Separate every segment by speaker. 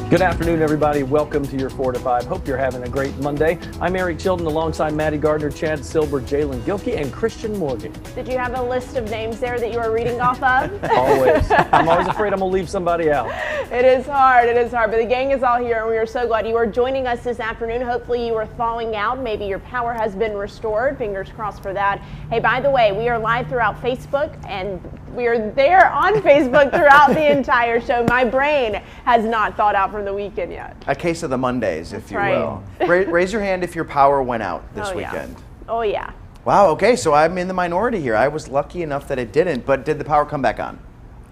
Speaker 1: Good afternoon, everybody. Welcome to your 4 to 5. Hope you're having a great Monday. I'm Eric Chilton alongside Maddie Gardner, Chad Silber, Jalen Gilkey, and Christian Morgan.
Speaker 2: Did you have a list of names there that you were reading off of?
Speaker 1: Always. I'm always afraid I'm going to leave somebody out.
Speaker 2: It is hard, but the gang is all here, and we are so glad you are joining us this afternoon. Hopefully you are thawing out. Maybe your power has been restored. Fingers crossed for that. Hey, by the way, we are live throughout Facebook, and we are there on Facebook throughout the entire show. My brain has not thawed out from the weekend yet.
Speaker 3: A case of the Mondays, if
Speaker 2: That's
Speaker 3: you
Speaker 2: right.
Speaker 3: will. Raise your hand if your power went out this weekend.
Speaker 2: Oh, yeah.
Speaker 3: Wow, okay, so I'm in the minority here. I was lucky enough that it didn't, but did the power come back on?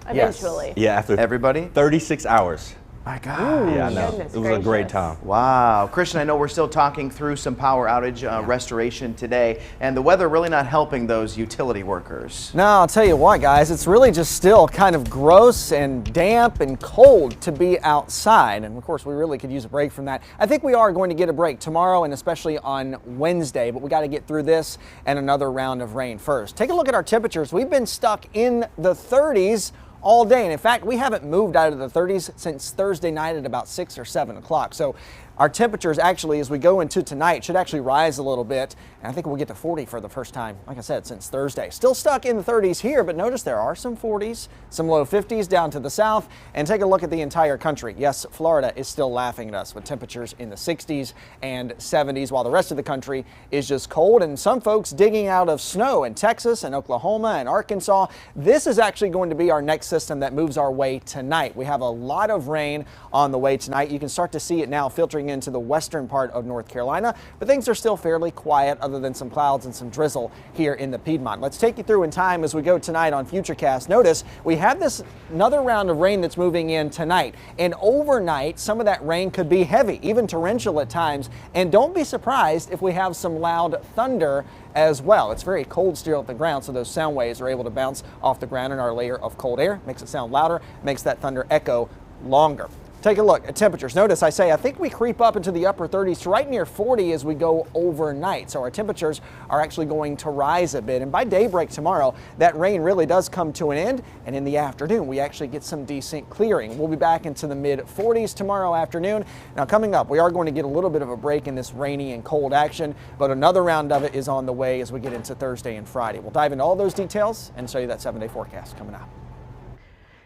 Speaker 2: Eventually.
Speaker 4: Yes. Yeah, after
Speaker 3: everybody?
Speaker 4: 36 hours.
Speaker 3: My God.
Speaker 4: Yeah, I know.
Speaker 2: Goodness
Speaker 4: It was a great
Speaker 2: gracious.
Speaker 4: time.
Speaker 3: Wow. Christian, I know we're still talking through some power outage restoration today, and the weather really not helping those utility workers.
Speaker 5: No, I'll tell you what, guys, it's really just still kind of gross and damp and cold to be outside. And of course, we really could use a break from that. I think we are going to get a break tomorrow and especially on Wednesday, but we got to get through this and another round of rain first. Take a look at our temperatures. We've been stuck in the 30s all day. And in fact, we haven't moved out of the 30s since Thursday night at about 6 or 7 o'clock. So our temperatures actually, as we go into tonight, should actually rise a little bit. And I think we'll get to 40 for the first time, like I said, since Thursday. Still stuck in the 30s here, but notice there are some 40s, some low 50s down to the south. And take a look at the entire country. Yes, Florida is still laughing at us with temperatures in the 60s and 70s, while the rest of the country is just cold. And some folks digging out of snow in Texas and Oklahoma and Arkansas. This is actually going to be our next system that moves our way tonight. We have a lot of rain on the way tonight. You can start to see it now filtering into the western part of North Carolina, but things are still fairly quiet other than some clouds and some drizzle here in the Piedmont. Let's take you through in time as we go tonight on Futurecast. Notice we have this another round of rain that's moving in tonight, and overnight some of that rain could be heavy, even torrential at times, and don't be surprised if we have some loud thunder as well. It's very cold still at the ground, so those sound waves are able to bounce off the ground in our layer of cold air, makes it sound louder, makes that thunder echo longer. Take a look at temperatures. Notice I think we creep up into the upper 30s to right near 40 as we go overnight. So our temperatures are actually going to rise a bit. And by daybreak tomorrow, that rain really does come to an end. And in the afternoon, we actually get some decent clearing. We'll be back into the mid 40s tomorrow afternoon. Now coming up, we are going to get a little bit of a break in this rainy and cold action, but another round of it is on the way as we get into Thursday and Friday. We'll dive into all those details and show you that 7-day forecast coming up.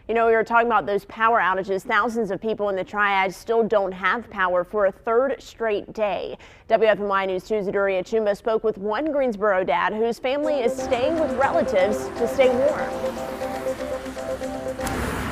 Speaker 2: You know, we were talking about those power outages. Thousands of people in the Triad still don't have power for a third straight day. WFMY News 2's Aduria Chumba spoke with one Greensboro dad whose family is staying with relatives to stay warm.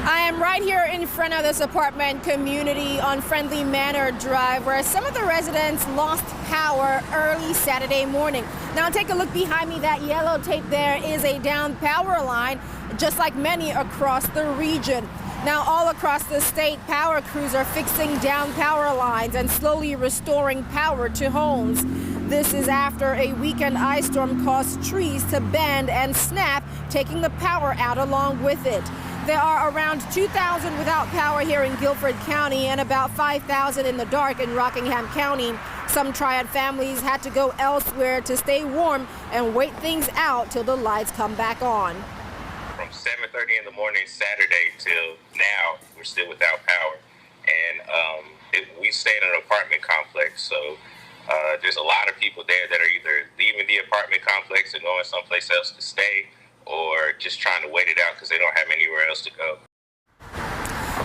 Speaker 6: I am right here in front of this apartment community on Friendly Manor Drive, where some of the residents lost power early Saturday morning. Now take a look behind me. That yellow tape there is a down power line, just like many across the region. Now all across the state, power crews are fixing down power lines and slowly restoring power to homes. This is after a weekend ice storm caused trees to bend and snap, taking the power out along with it. There are around 2,000 without power here in Guilford County and about 5,000 in the dark in Rockingham County. Some Triad families had to go elsewhere to stay warm and wait things out till the lights come back on.
Speaker 7: From 7:30 in the morning Saturday till now, we're still without power. And we stay in an apartment complex, so there's a lot of people there that are either leaving the apartment complex and going someplace else to stay, or just trying to wait it out because they don't have anywhere else to go.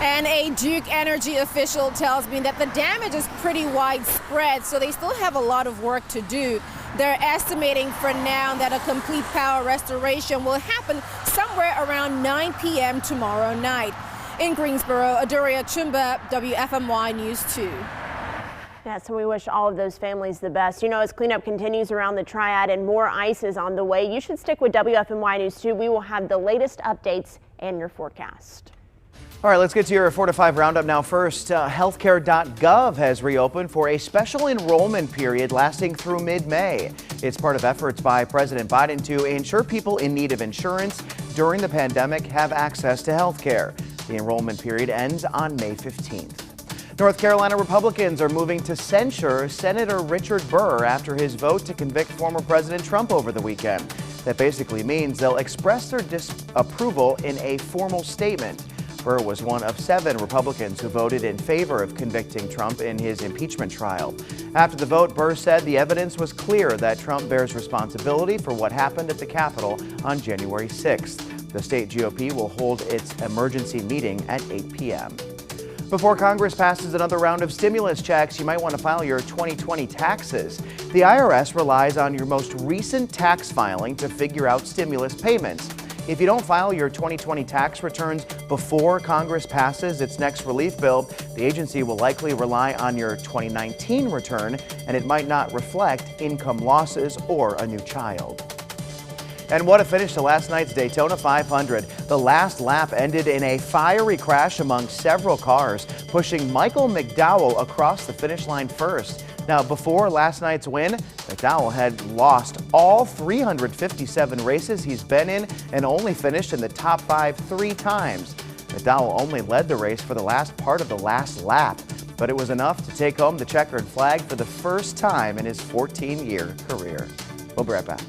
Speaker 6: And a Duke Energy official tells me that the damage is pretty widespread, so they still have a lot of work to do. They're estimating for now that a complete power restoration will happen somewhere around 9 p.m. tomorrow night. In Greensboro, Aduria Chumba, WFMY News 2.
Speaker 2: Yeah, so we wish all of those families the best. You know, as cleanup continues around the Triad and more ice is on the way, you should stick with WFMY News 2. We will have the latest updates and your forecast.
Speaker 3: All right, let's get to your 4 to 5 roundup now. First, healthcare.gov has reopened for a special enrollment period lasting through mid-May. It's part of efforts by President Biden to ensure people in need of insurance during the pandemic have access to health care. The enrollment period ends on May 15th. North Carolina Republicans are moving to censure Senator Richard Burr after his vote to convict former President Trump over the weekend. That basically means they'll express their disapproval in a formal statement. Burr was one of 7 Republicans who voted in favor of convicting Trump in his impeachment trial. After the vote, Burr said the evidence was clear that Trump bears responsibility for what happened at the Capitol on January 6th. The state GOP will hold its emergency meeting at 8 p.m. Before Congress passes another round of stimulus checks, you might want to file your 2020 taxes. The IRS relies on your most recent tax filing to figure out stimulus payments. If you don't file your 2020 tax returns before Congress passes its next relief bill, the agency will likely rely on your 2019 return, and it might not reflect income losses or a new child. And what a finish to last night's Daytona 500. The last lap ended in a fiery crash among several cars, pushing Michael McDowell across the finish line first. Now, before last night's win, McDowell had lost all 357 races he's been in and only finished in the top 5 3 times. McDowell only led the race for the last part of the last lap, but it was enough to take home the checkered flag for the first time in his 14-year career. We'll be right back.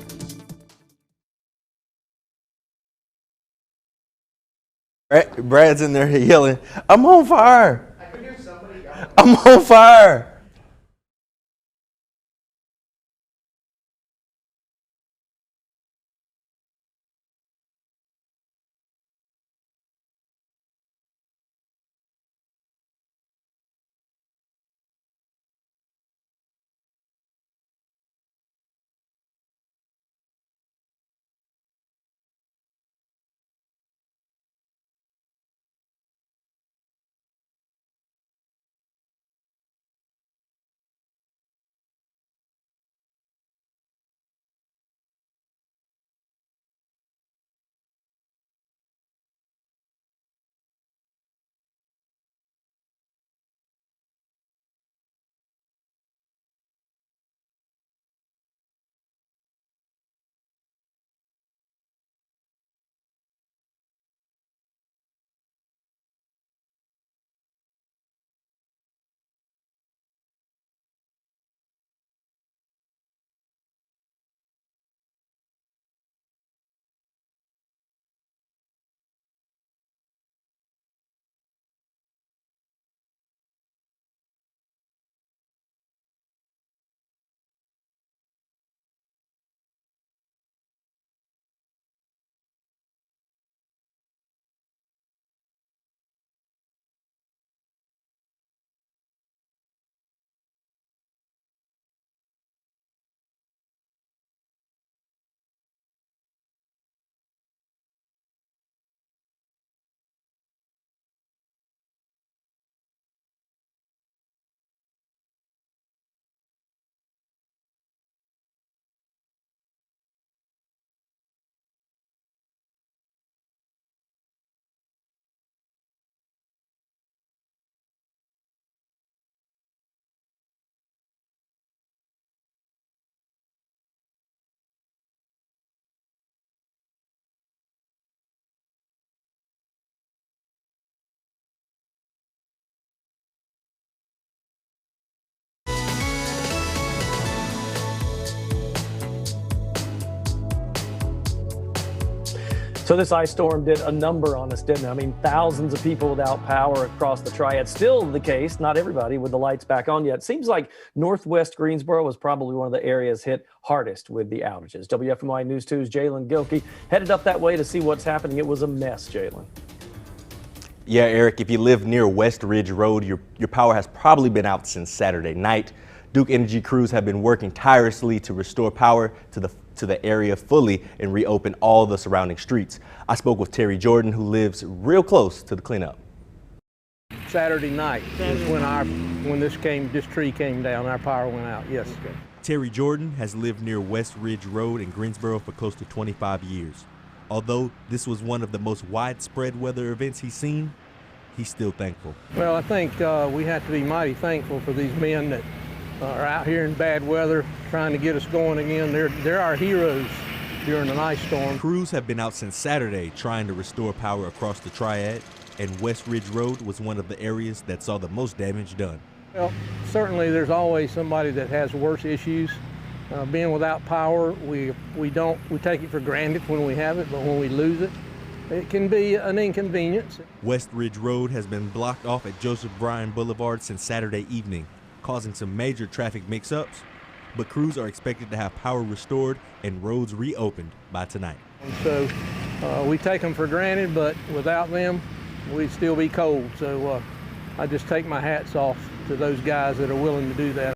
Speaker 4: Brad's in there yelling, "I'm on fire! I could hear somebody yelling. I'm on fire!"
Speaker 1: So this ice storm did a number on us, didn't it? I mean, thousands of people without power across the Triad. Still the case, not everybody with the lights back on yet. Seems like Northwest Greensboro was probably one of the areas hit hardest with the outages. WFMY News 2's Jalen Gilkey headed up that way to see what's happening. It was a mess, Jalen.
Speaker 4: Yeah, Eric, if you live near West Ridge Road, your power has probably been out since Saturday night. Duke Energy crews have been working tirelessly to restore power to the area fully and reopen all the surrounding streets. I spoke with Terry Jordan, who lives real close to the cleanup.
Speaker 8: Saturday night is when this tree came down, our power went out, yes. Okay.
Speaker 9: Terry Jordan has lived near West Ridge Road in Greensboro for close to 25 years. Although this was one of the most widespread weather events he's seen, he's still thankful.
Speaker 8: Well, I think we have to be mighty thankful for these men that are out here in bad weather trying to get us going again. They're our heroes during an ice storm.
Speaker 9: Crews have been out since Saturday trying to restore power across the Triad, and West Ridge Road was one of the areas that saw the most damage done.
Speaker 8: Well, certainly there's always somebody that has worse issues. Being without power, we take it for granted when we have it, but when we lose it, it can be an inconvenience.
Speaker 9: West Ridge Road has been blocked off at Joseph Bryan Boulevard since Saturday evening, causing some major traffic mix-ups, but crews are expected to have power restored and roads reopened by tonight.
Speaker 8: And so we take them for granted, but without them, we'd still be cold. So I just take my hats off to those guys that are willing to do that.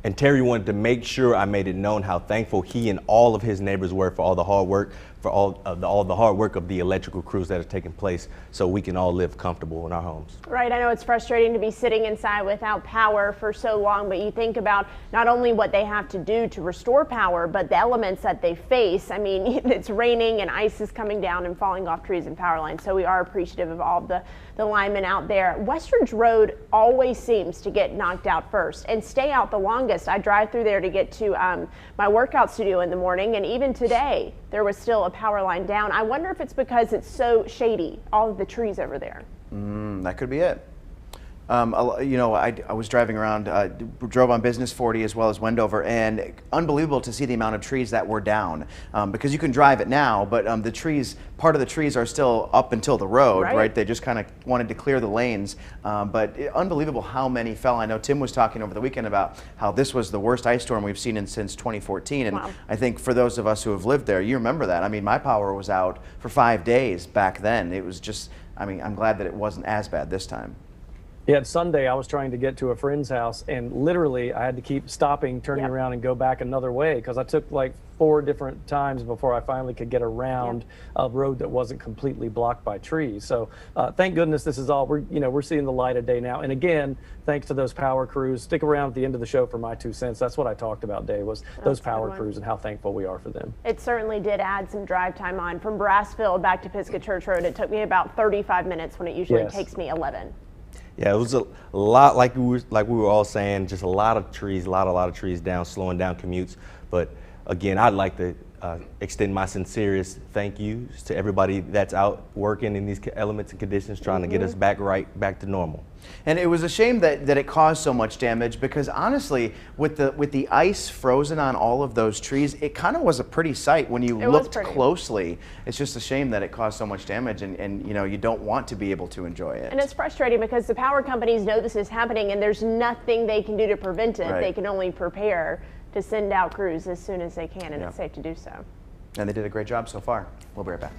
Speaker 4: And Terry wanted to make sure I made it known how thankful he and all of his neighbors were for all the hard work, for all the hard work of the electrical crews that are taking place, so we can all live comfortable in our homes.
Speaker 2: Right, I know it's frustrating to be sitting inside without power for so long, but you think about not only what they have to do to restore power, but the elements that they face. I mean, it's raining and ice is coming down and falling off trees and power lines, so we are appreciative of all the linemen out there. West Ridge Road always seems to get knocked out first and stay out the longest. I drive through there to get to my workout studio in the morning, and even today there was still a power line down. I wonder if it's because it's so shady, all of the trees over there.
Speaker 3: That could be it. You know, I was driving around, drove on Business 40 as well as Wendover, and unbelievable to see the amount of trees that were down, because you can drive it now, but the trees, part of the trees are still up until the road, right? They just kind of wanted to clear the lanes, but unbelievable how many fell. I know Tim was talking over the weekend about how this was the worst ice storm we've seen since 2014, and I think for those of us who have lived there, you remember that. I mean, my power was out for 5 days back then. It was just, I mean, I'm glad that it wasn't as bad this time.
Speaker 1: Yeah, Sunday I was trying to get to a friend's house, and literally I had to keep stopping, turning around and go back another way, because I took like 4 different times before I finally could get around a road that wasn't completely blocked by trees. So thank goodness this is all, we're seeing the light of day now. And again, thanks to those power crews. Stick around at the end of the show for my 2 cents. That's what I talked about, Dave, was those power crews and how thankful we are for them.
Speaker 2: It certainly did add some drive time on. From Brassfield back to Pisgah Church Road, it took me about 35 minutes when it usually takes me 11.
Speaker 4: Yeah, it was a lot, like we were all saying, just a lot of trees, a lot of trees down, slowing down commutes. But again, I'd like to extend my sincerest thank yous to everybody that's out working in these elements and conditions, trying to get us back to normal.
Speaker 3: And it was a shame that it caused so much damage, because honestly, with the ice frozen on all of those trees, it kind of was a pretty sight when you looked closely. It's just a shame that it caused so much damage, and you know, you don't want to be able to enjoy it.
Speaker 2: And it's frustrating because the power companies know this is happening, and there's nothing they can do to prevent it. They can only prepare to send out crews as soon as they can, and it's safe to do so.
Speaker 3: And they did a great job so far. We'll be right back.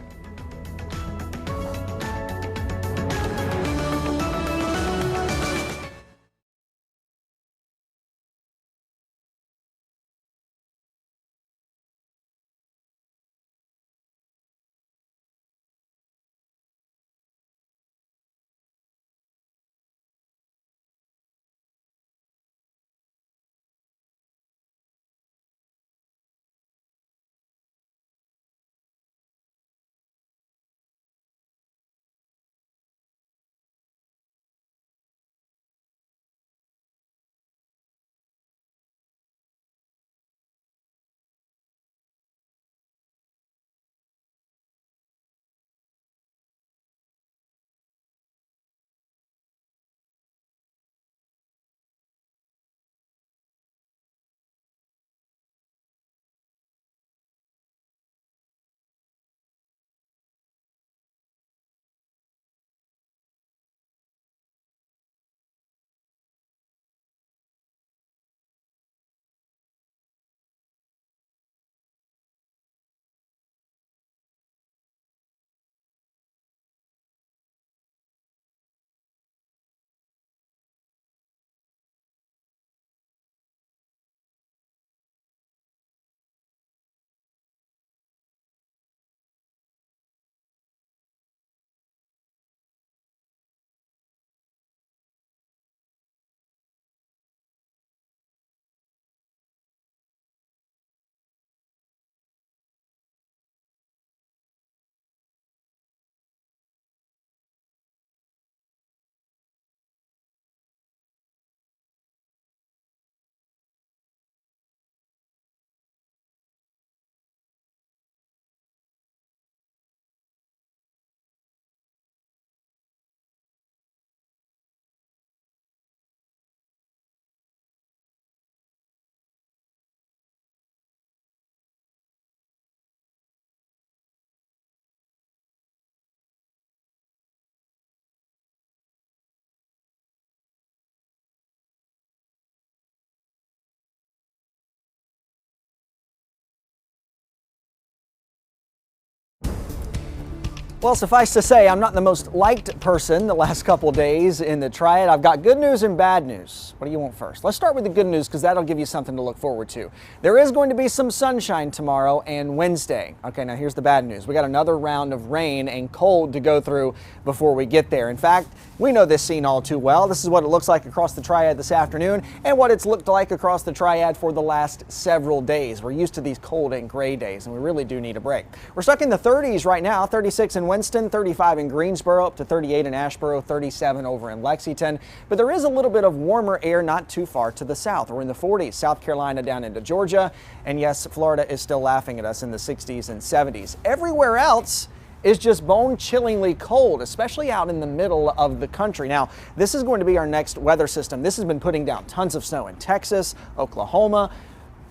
Speaker 5: Well, suffice to say, I'm not the most liked person the last couple days in the Triad. I've got good news and bad news. What do you want first? Let's start with the good news because that'll give you something to look forward to. There is going to be some sunshine tomorrow and Wednesday. Okay, now here's the bad news. We got another round of rain and cold to go through before we get there. In fact, we know this scene all too well. This is what it looks like across the Triad this afternoon and what it's looked like across the Triad for the last several days. We're used to these cold and gray days and we really do need a break. We're stuck in the 30s right now, 36 in Winston, 35 in Greensboro, up to 38 in Asheboro, 37 over in Lexington. But there is a little bit of warmer air not too far to the south. We're in the 40s, South Carolina down into Georgia. And yes, Florida is still laughing at us in the 60s and 70s. Everywhere else is just bone-chillingly cold, especially out in the middle of the country. Now, this is going to be our next weather system. This has been putting down tons of snow in Texas, Oklahoma,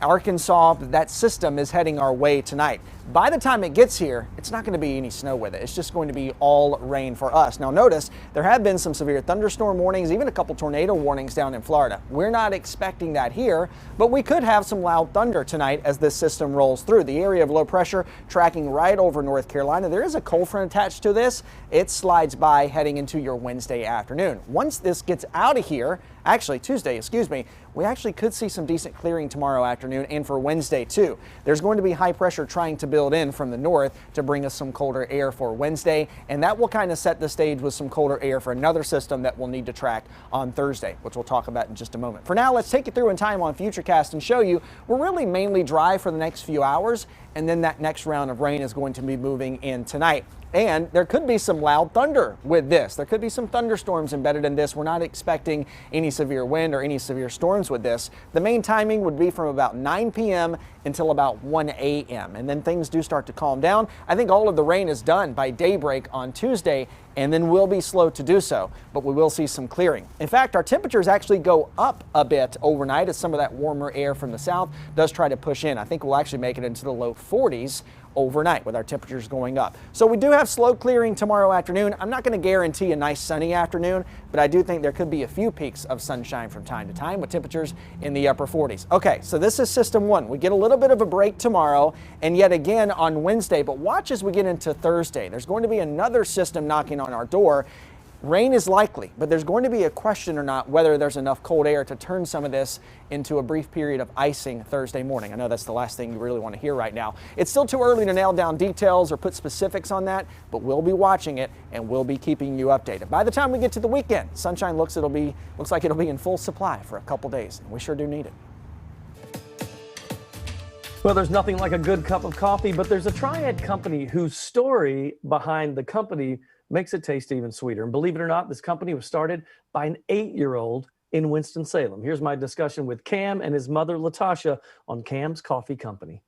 Speaker 5: Arkansas. That system is heading our way tonight. By the time it gets here, it's not going to be any snow with it. It's just going to be all rain for us. Now notice there have been some severe thunderstorm warnings, even a couple tornado warnings down in Florida. We're not expecting that here, but we could have some loud thunder tonight as this system rolls through. The area of low pressure tracking right over North Carolina. There is a cold front attached to this. It slides by heading into your Wednesday afternoon. Once this gets out of here, actually Tuesday, excuse me, we actually could see some decent clearing tomorrow afternoon and for Wednesday too. There's going to be high pressure trying to build in from the north to bring us some colder air for Wednesday, and that will kind of set the stage with some colder air for another system that we'll need to track on Thursday, which we'll talk about in just a moment. For now, let's take you through in time on Futurecast and show you we're really mainly dry for the next few hours, and then that next round of rain is going to be moving in tonight. And there could be some loud thunder with this. There could be some thunderstorms embedded in this. We're not expecting any severe wind or any severe storms with this. The main timing would be from about 9 p.m. until about 1 a.m. And then things do start to calm down. I think all of the rain is done by daybreak on Tuesday, and then we'll be slow to do so, but we will see some clearing. In fact, our temperatures actually go up a bit overnight as some of that warmer air from the south does try to push in. I think we'll actually make it into the low 40s overnight with our temperatures going up. So we do have slow clearing tomorrow afternoon. I'm not going to guarantee a nice sunny afternoon, but I do think there could be a few peaks of sunshine from time to time with temperatures in the upper 40s. Okay, so this is system one. We get a little bit of a break tomorrow and yet again on Wednesday, but watch as we get into Thursday. There's going to be another system knocking on our door. Rain is likely, but there's going to be a question or not whether there's enough cold air to turn some of this into a brief period of icing Thursday morning. I know that's the last thing you really want to hear right now. It's still too early to nail down details or put specifics on that, but we'll be watching it and we'll be keeping you updated. By the time we get to the weekend, sunshine looks like it'll be in full supply for a couple days, and we sure do need it.
Speaker 1: Well, there's nothing like a good cup of coffee, but there's a Triad company whose story behind the company makes it taste even sweeter. And believe it or not, this company was started by an 8-year-old in Winston-Salem. Here's my discussion with Cam and his mother, Latasha, on Cam's Coffee Company.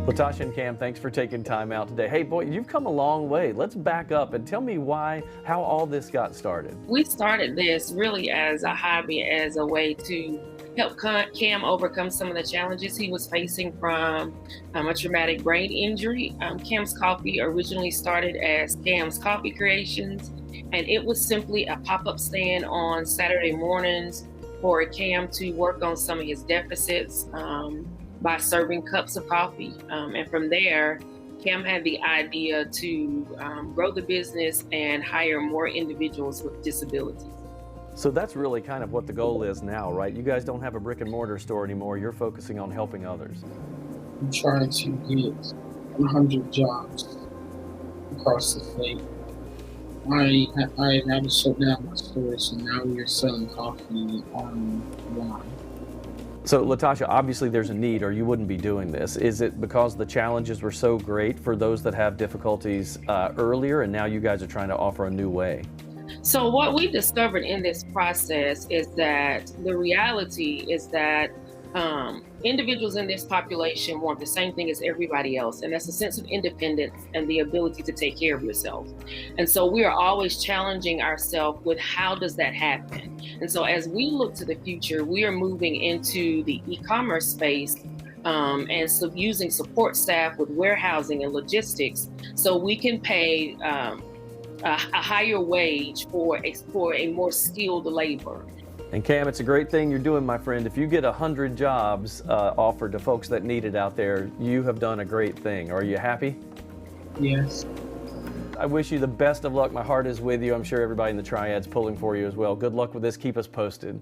Speaker 1: Latasha and Cam, thanks for taking time out today. Hey, boy, you've come a long way. Let's back up and tell me how all this got started.
Speaker 10: We started this really as a hobby, as a way to help Cam overcome some of the challenges he was facing from a traumatic brain injury. Cam's Coffee originally started as Cam's Coffee Creations, and it was simply a pop-up stand on Saturday mornings for Cam to work on some of his deficits by serving cups of coffee. And from there, Cam had the idea to grow the business and hire more individuals with disabilities.
Speaker 1: So that's really kind of what the goal is now, right? You guys don't have a brick and mortar store anymore. You're focusing on helping others.
Speaker 11: I'm trying to get 100 jobs across the state. I had to shut down my store, so now we are selling coffee online.
Speaker 1: So Latasha, obviously there's a need or you wouldn't be doing this. Is it because the challenges were so great for those that have difficulties earlier, and now you guys are trying to offer a new way?
Speaker 10: So what we discovered in this process is that the reality is that individuals in this population want the same thing as everybody else, and that's a sense of independence and the ability to take care of yourself. And so we are always challenging ourselves with how does that happen? And so as we look to the future, we are moving into the e-commerce space and so using support staff with warehousing and logistics so we can pay a higher wage for a more skilled labor.
Speaker 1: And Cam, it's a great thing you're doing, my friend. If you get 100 jobs offered to folks that need it out there, you have done a great thing. Are you happy?
Speaker 11: Yes.
Speaker 1: I wish you the best of luck. My heart is with you. I'm sure everybody in the Triad's pulling for you as well. Good luck with this. Keep us posted.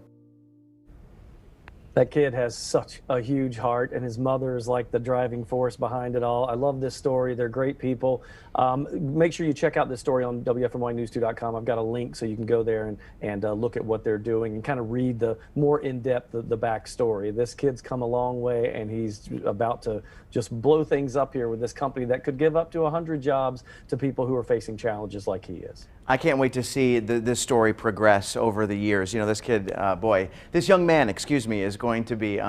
Speaker 1: That kid has such a huge heart, and his mother is like the driving force behind it all. I love this story. They're great people. Make sure you check out this story on WFNYnews2.com. I've got a link so you can go there and look at what they're doing and kind of read the more in-depth the backstory. This kid's come a long way, and he's about to just blow things up here with this company that could give up to 100 jobs to people who are facing challenges like he is.
Speaker 3: I can't wait to see this story progress over the years. You know, this kid, this young man, excuse me, is going to be,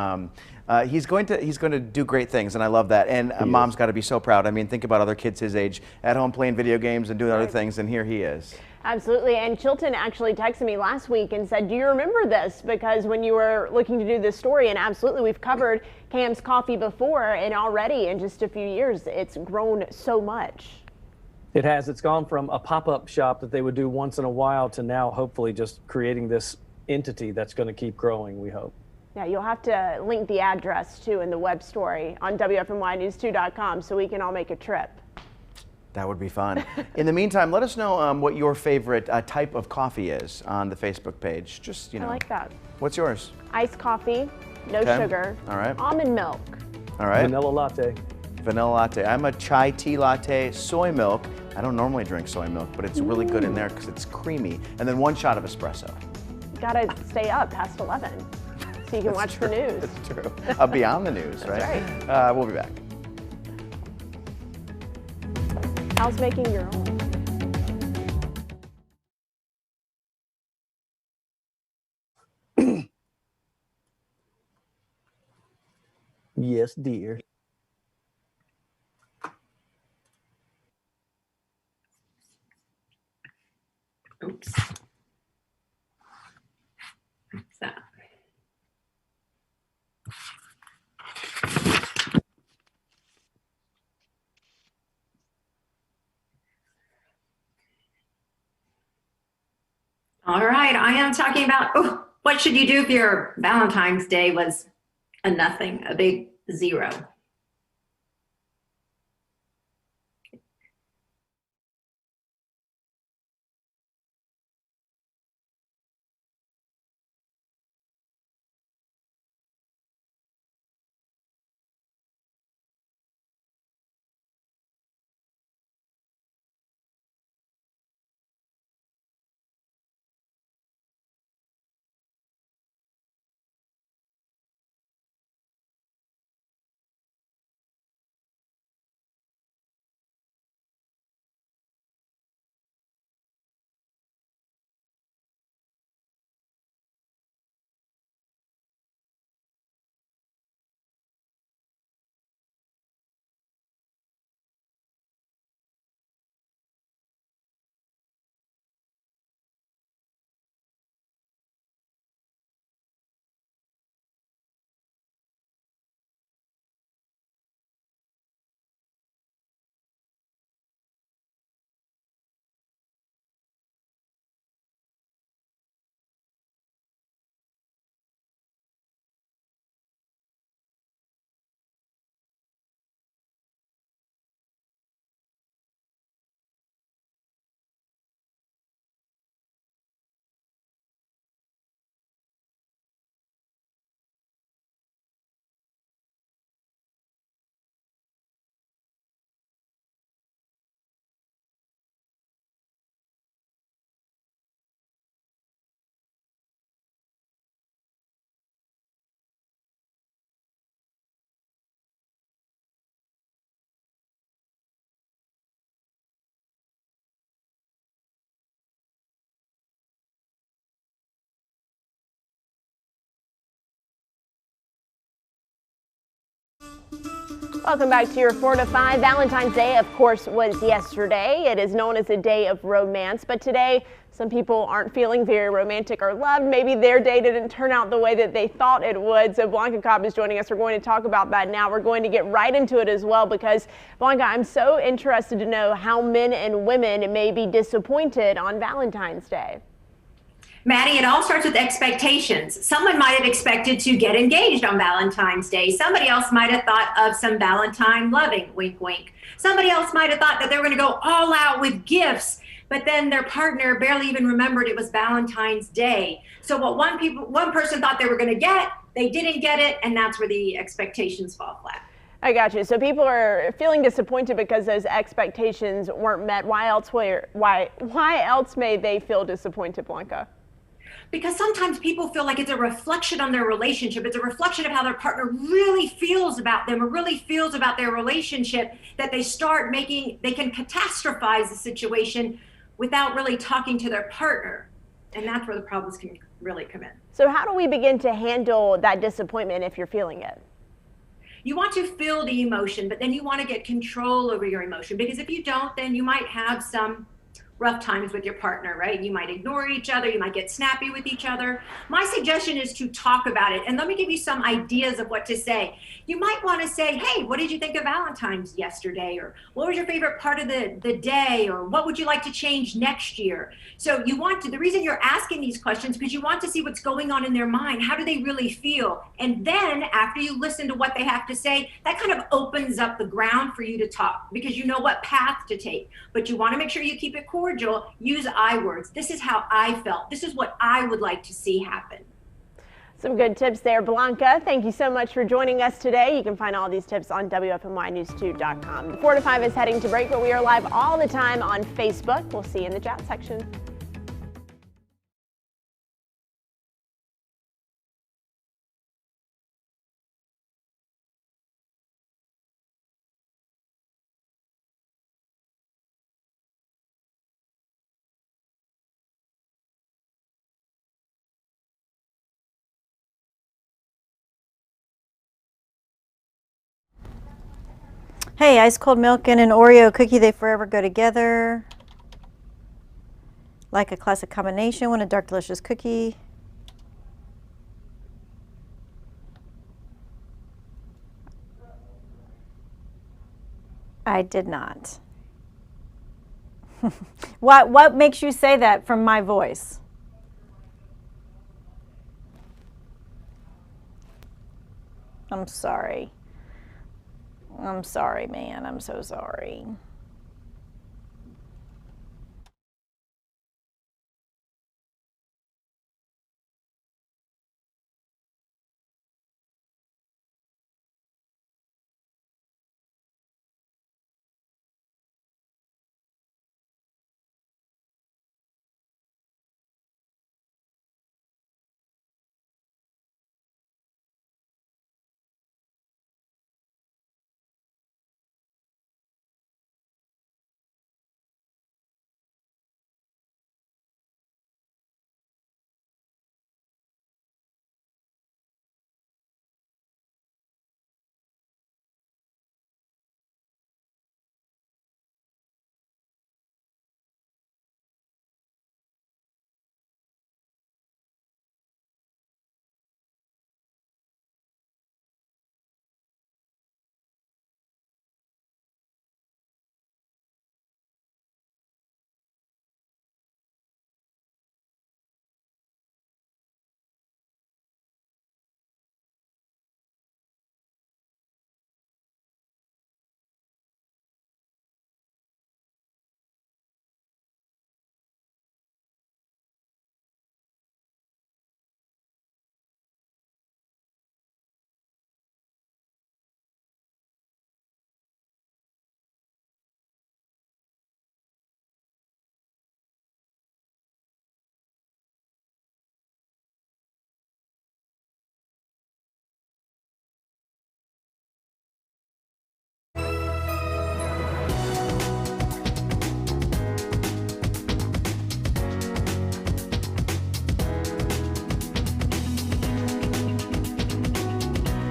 Speaker 3: he's going to do great things, and I love that. And mom's got to be so proud. I mean, think about other kids his age at home playing video games and doing other things, and here he is.
Speaker 2: Absolutely. And Chilton actually texted me last week and said, do you remember this? Because when you were looking to do this story, and absolutely, we've covered Cam's Coffee before, and already in just a few years, it's grown so much.
Speaker 1: It has. It's gone from a pop-up shop that they would do once in a while to now hopefully just creating this entity that's going to keep growing, we hope.
Speaker 2: Yeah, you'll have to link the address too in the web story on WFNYnews2.com so we can all make a trip.
Speaker 3: That would be fun. In the meantime, let us know what your favorite type of coffee is on the Facebook page. Just, you know.
Speaker 2: I like that.
Speaker 3: What's yours?
Speaker 2: Iced coffee, no sugar.
Speaker 3: All right.
Speaker 2: Almond milk.
Speaker 3: All right.
Speaker 1: Vanilla latte.
Speaker 3: Vanilla latte. I'm a chai tea latte, soy milk. I don't normally drink soy milk, but it's really good in there because it's creamy. And then 1 shot of espresso.
Speaker 2: You gotta stay up past 11 so you can watch the news.
Speaker 3: That's true. Beyond the news, right?
Speaker 2: That's right.
Speaker 3: We'll be back.
Speaker 2: How's making your own?
Speaker 1: Yes, dear.
Speaker 12: Oops. What's that? All right, I am talking about what should you do if your Valentine's Day was a nothing, a big 0.
Speaker 2: Welcome back to your 4 to 5. Valentine's Day, of course, was yesterday. It is known as a day of romance, but today some people aren't feeling very romantic or loved. Maybe their day didn't turn out the way that they thought it would. So Blanca Cobb is joining us. We're going to talk about that now. We're going to get right into it as well because, Blanca, I'm so interested to know how men and women may be disappointed on Valentine's Day.
Speaker 12: Maddie, it all starts with expectations. Someone might have expected to get engaged on Valentine's Day. Somebody else might have thought of some Valentine loving, wink, wink. Somebody else might have thought that they were going to go all out with gifts, but then their partner barely even remembered it was Valentine's Day. So what one person thought they were going to get, they didn't get it, and that's where the expectations fall flat.
Speaker 2: I got you. So people are feeling disappointed because those expectations weren't met. Why else may they feel disappointed, Blanca?
Speaker 12: Because sometimes people feel like it's a reflection on their relationship. It's a reflection of how their partner really feels about them or really feels about their relationship, that they can catastrophize the situation without really talking to their partner. And that's where the problems can really come in.
Speaker 2: So how do we begin to handle that disappointment if you're feeling it?
Speaker 12: You want to feel the emotion, but then you want to get control over your emotion, because if you don't, then you might have some rough times with your partner, right? You might ignore each other. You might get snappy with each other. My suggestion is to talk about it. And let me give you some ideas of what to say. You might want to say, hey, what did you think of Valentine's yesterday? Or what was your favorite part of the day? Or what would you like to change next year? So the reason you're asking these questions, because you want to see what's going on in their mind. How do they really feel? And then after you listen to what they have to say, that kind of opens up the ground for you to talk, because you know what path to take. But you want to make sure you keep it cordial. Use I words. This is how I felt. This is what I would like to see happen.
Speaker 2: Some good tips there, Blanca. Thank you so much for joining us today. You can find all these tips on WFMYnews2.com. The 4 to 5 is heading to break, but we are live all the time on Facebook. We'll see you in the chat section.
Speaker 13: Hey, ice cold milk and an Oreo cookie, they forever go together. Like a classic combination, want a dark delicious cookie. I did not. What makes you say that from my voice? I'm sorry. I'm sorry, man. I'm so sorry.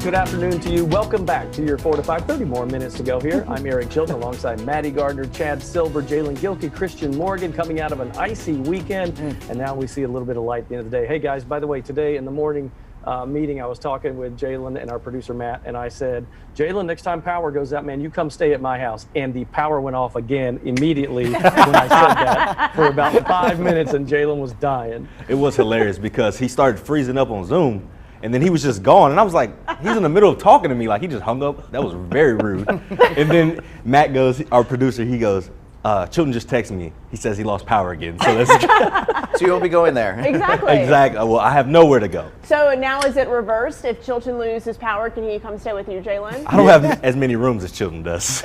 Speaker 1: Good afternoon to you. Welcome back to your 4 to 5. 30 more minutes to go here. I'm Eric Chilton alongside Maddie Gardner, Chad Silver, Jalen Gilkey, Christian Morgan, coming out of an icy weekend. And now we see a little bit of light at the end of the day. Hey guys, by the way, today in the morning, meeting, I was talking with Jalen and our producer Matt, and I said, Jalen, next time power goes out, man, you come stay at my house. And the power went off again immediately when I said that for about 5 minutes, and Jalen was dying.
Speaker 4: It was hilarious because he started freezing up on Zoom, and then he was just gone. And I was like, he's in the middle of talking to me, like he just hung up. That was very rude. And then Matt goes, our producer, he goes, Chilton just texted me. He says he lost power again. So let's
Speaker 3: So you won't be going there.
Speaker 2: Exactly.
Speaker 4: Exactly. Well, I have nowhere to go.
Speaker 2: So now is it reversed? If Chilton loses power, can he come stay with you, Jalen?
Speaker 4: I don't have as many rooms as Chilton does.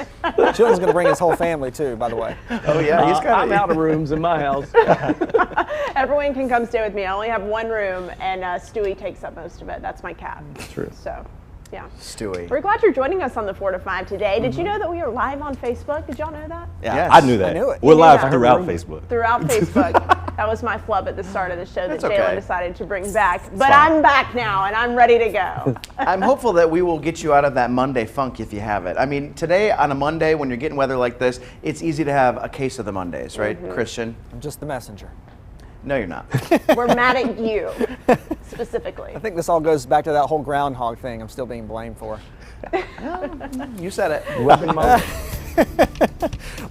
Speaker 5: Chilton's going to bring his whole family too, by the way.
Speaker 3: Oh yeah, he's got.
Speaker 1: I'm out of rooms in my house.
Speaker 2: Everyone can come stay with me. I only have one room, and Stewie takes up most of it. That's my cat.
Speaker 1: True.
Speaker 2: So, yeah.
Speaker 3: Stewie.
Speaker 2: We're glad you're joining us on the 4 to 5 today. Did you know that we are live on Facebook? Did y'all know that?
Speaker 4: Yeah,
Speaker 3: Yes.
Speaker 4: I knew that.
Speaker 5: I knew it.
Speaker 4: We're
Speaker 2: You knew
Speaker 4: live
Speaker 2: that.
Speaker 4: throughout Facebook.
Speaker 2: Throughout Facebook. That was my flub at the start of the show that
Speaker 3: That's
Speaker 2: Jalen
Speaker 3: okay.
Speaker 2: decided to bring back. But
Speaker 3: fine.
Speaker 2: I'm back now, and I'm ready to go.
Speaker 3: I'm hopeful that we will get you out of that Monday funk if you have it. I mean, today on a Monday when you're getting weather like this, it's easy to have a case of the Mondays, right, Christian?
Speaker 5: I'm just the messenger.
Speaker 3: No, you're not.
Speaker 2: We're mad at you, specifically.
Speaker 5: I think this all goes back to that whole groundhog thing I'm still being blamed for.
Speaker 3: You said it.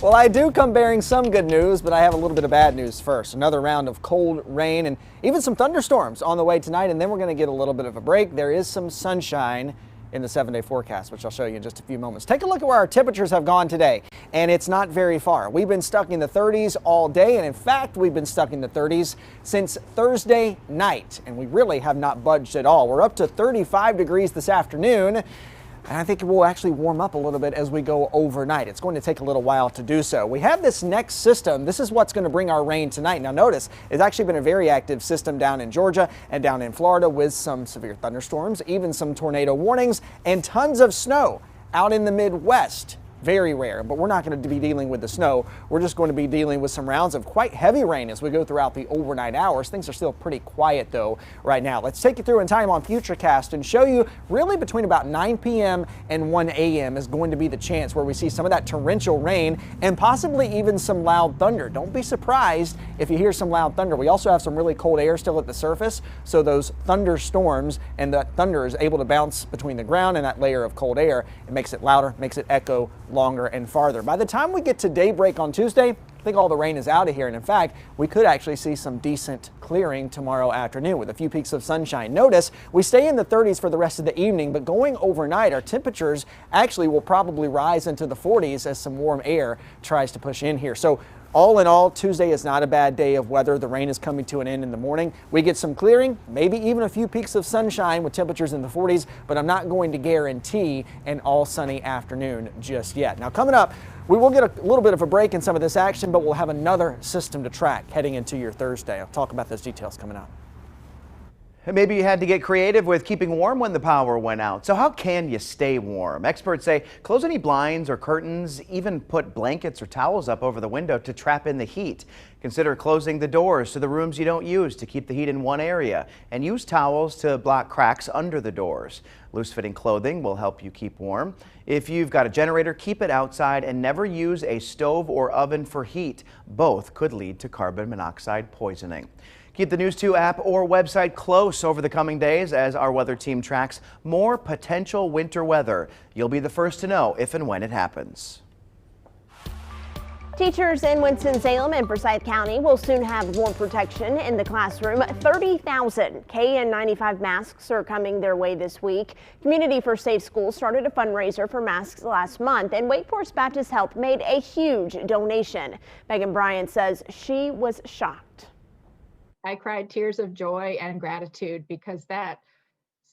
Speaker 5: Well, I do come bearing some good news, but I have a little bit of bad news first. Another round of cold rain and even some thunderstorms on the way tonight, and then we're going to get a little bit of a break. There is some sunshine in the 7-day forecast, which I'll show you in just a few moments. Take a look at where our temperatures have gone today, and it's not very far. We've been stuck in the 30s all day, and in fact, we've been stuck in the 30s since Thursday night, and we really have not budged at all. We're up to 35 degrees this afternoon, and I think it will actually warm up a little bit as we go overnight. It's going to take a little while to do so. We have this next system. This is what's going to bring our rain tonight. Now notice, it's actually been a very active system down in Georgia and down in Florida with some severe thunderstorms, even some tornado warnings, and tons of snow out in the Midwest. Very rare, but we're not going to be dealing with the snow. We're just going to be dealing with some rounds of quite heavy rain as we go throughout the overnight hours. Things are still pretty quiet though right now. Let's take you through in time on Futurecast and show you really between about 9 p.m. and 1 a.m. is going to be the chance where we see some of that torrential rain and possibly even some loud thunder. Don't be surprised if you hear some loud thunder. We also have some really cold air still at the surface, so those thunderstorms and that thunder is able to bounce between the ground and that layer of cold air. It makes it louder, makes it echo longer and farther. By the time we get to daybreak on Tuesday, I think all the rain is out of here, and in fact, we could actually see some decent clearing tomorrow afternoon with a few peaks of sunshine. Notice we stay in the 30s for the rest of the evening, but going overnight, our temperatures actually will probably rise into the 40s as some warm air tries to push in here. So all in all, Tuesday is not a bad day of weather. The rain is coming to an end in the morning. We get some clearing, maybe even a few peaks of sunshine with temperatures in the 40s, but I'm not going to guarantee an all sunny afternoon just yet. Now coming up, we will get a little bit of a break in some of this action, but we'll have another system to track heading into your Thursday. I'll talk about those details coming up.
Speaker 3: Maybe you had to get creative with keeping warm when the power went out. So how can you stay warm? Experts say close any blinds or curtains, even put blankets or towels up over the window to trap in the heat. Consider closing the doors to the rooms you don't use to keep the heat in one area, and use towels to block cracks under the doors. Loose-fitting clothing will help you keep warm. If you've got a generator, keep it outside and never use a stove or oven for heat. Both could lead to carbon monoxide poisoning. Keep the News 2 app or website close over the coming days as our weather team tracks more potential winter weather. You'll be the first to know if and when it happens.
Speaker 2: Teachers in Winston-Salem and Forsyth County will soon have warm protection in the classroom. 30,000 KN95 masks are coming their way this week. Community for Safe Schools started a fundraiser for masks last month, and Wake Forest Baptist Health made a huge donation. Megan Bryant says she was shocked.
Speaker 14: I cried tears of joy and gratitude because that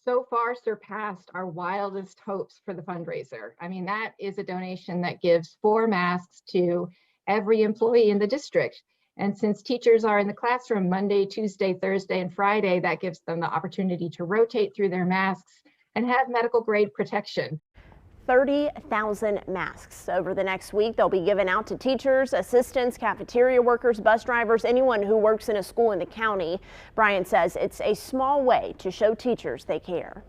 Speaker 14: so far surpassed our wildest hopes for the fundraiser. I mean, that is a donation that gives 4 masks to every employee in the district. And since teachers are in the classroom Monday, Tuesday, Thursday, and Friday, that gives them the opportunity to rotate through their masks and have medical grade protection.
Speaker 2: 30,000 masks. Over the next week, they'll be given out to teachers, assistants, cafeteria workers, bus drivers, anyone who works in a school in the county. Brian says it's a small way to show teachers they care.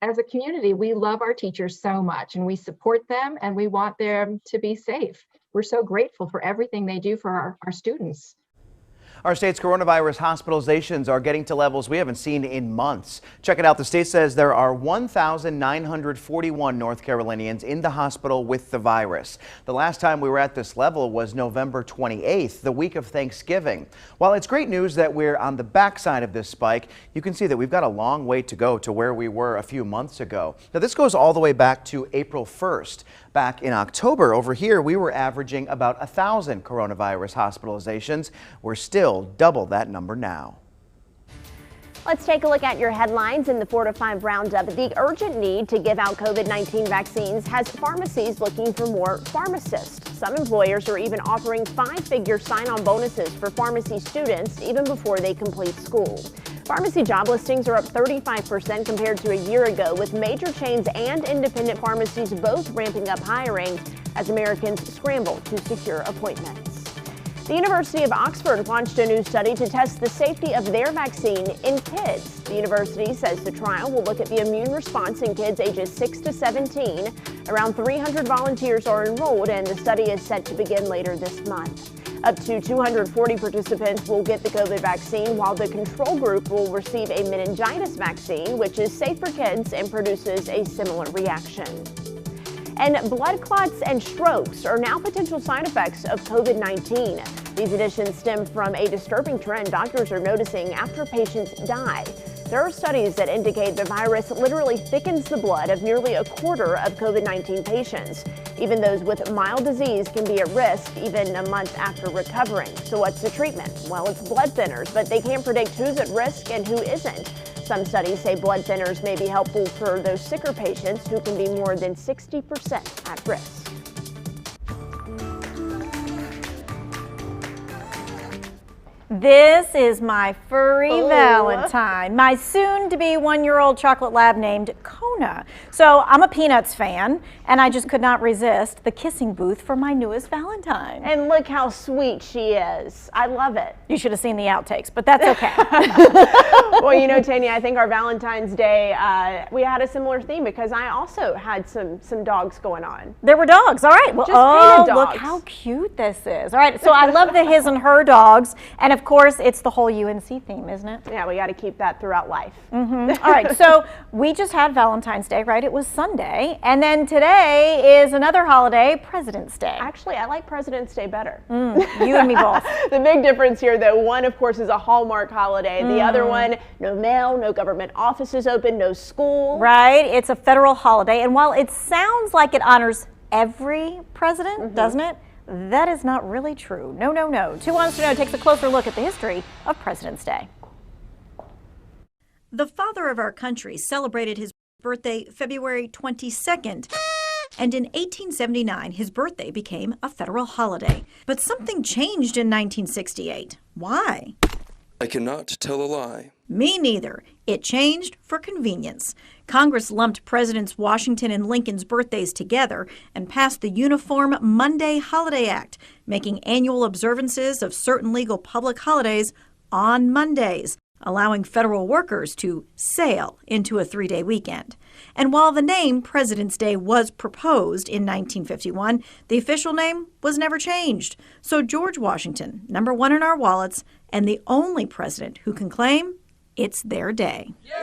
Speaker 14: As a community, we love our teachers so much and we support them and we want them to be safe. We're so grateful for everything they do for our students.
Speaker 3: Our state's coronavirus hospitalizations are getting to levels we haven't seen in months. Check it out. The state says there are 1,941 North Carolinians in the hospital with the virus. The last time we were at this level was November 28th, the week of Thanksgiving. While it's great news that we're on the backside of this spike, you can see that we've got a long way to go to where we were a few months ago. Now, this goes all the way back to April 1st. Back in October, over here, we were averaging about 1,000 coronavirus hospitalizations. We're still double that number now.
Speaker 2: Let's take a look at your headlines in the 4 to 5 roundup. The urgent need to give out COVID-19 vaccines has pharmacies looking for more pharmacists. Some employers are even offering 5-figure sign-on bonuses for pharmacy students even before they complete school. Pharmacy job listings are up 35% compared to a year ago, with major chains and independent pharmacies both ramping up hiring as Americans scramble to secure appointments. The University of Oxford launched a new study to test the safety of their vaccine in kids. The university says the trial will look at the immune response in kids ages 6 to 17. Around 300 volunteers are enrolled, and the study is set to begin later this month. Up to 240 participants will get the COVID vaccine, while the control group will receive a meningitis vaccine, which is safe for kids and produces a similar reaction. And blood clots and strokes are now potential side effects of COVID-19. These additions stem from a disturbing trend doctors are noticing after patients die. There are studies that indicate the virus literally thickens the blood of nearly a quarter of COVID-19 patients. Even those with mild disease can be at risk even a month after recovering. So what's the treatment? Well, it's blood thinners, but they can't predict who's at risk and who isn't. Some studies say blood thinners may be helpful for those sicker patients who can be more than 60% at risk.
Speaker 13: This is my furry Valentine, my soon-to-be 1-year-old chocolate lab named Kona. So I'm a Peanuts fan, and I just could not resist the kissing booth for my newest Valentine.
Speaker 2: And look how sweet she is. I love it.
Speaker 13: You should have seen the outtakes, but that's okay.
Speaker 2: Well, you know, Tanya, I think our Valentine's Day, we had a similar theme because I also had some dogs going on.
Speaker 13: There were dogs. All right. Well,
Speaker 2: Just
Speaker 13: look how cute this is. All right. So I love the his and her dogs. And of course, it's the whole UNC theme, isn't it?
Speaker 2: Yeah, we got to keep that throughout life.
Speaker 13: All right. So we just had Valentine's Day, right? It was Sunday. And then today is another holiday, President's Day.
Speaker 2: Actually, I like President's Day better.
Speaker 13: You and me both.
Speaker 2: The big difference here, though, one, of course, is a Hallmark holiday. The other one, no mail, no government offices open, no school.
Speaker 13: Right. It's a federal holiday. And while it sounds like it honors every president, doesn't it? That is not really true. No, no, no. 2 Wants to Know takes a closer look at the history of President's Day.
Speaker 15: The father of our country celebrated his birthday February 22nd. And in 1879, his birthday became a federal holiday. But something changed in 1968. Why?
Speaker 16: I cannot tell a lie.
Speaker 15: Me neither. It changed for convenience. Congress lumped Presidents Washington and Lincoln's birthdays together and passed the Uniform Monday Holiday Act, making annual observances of certain legal public holidays on Mondays, allowing federal workers to sail into a 3-day weekend. And while the name President's Day was proposed in 1951, the official name was never changed. So George Washington, #1 in our wallets, and the only president who can claim it's their day.
Speaker 16: Yay!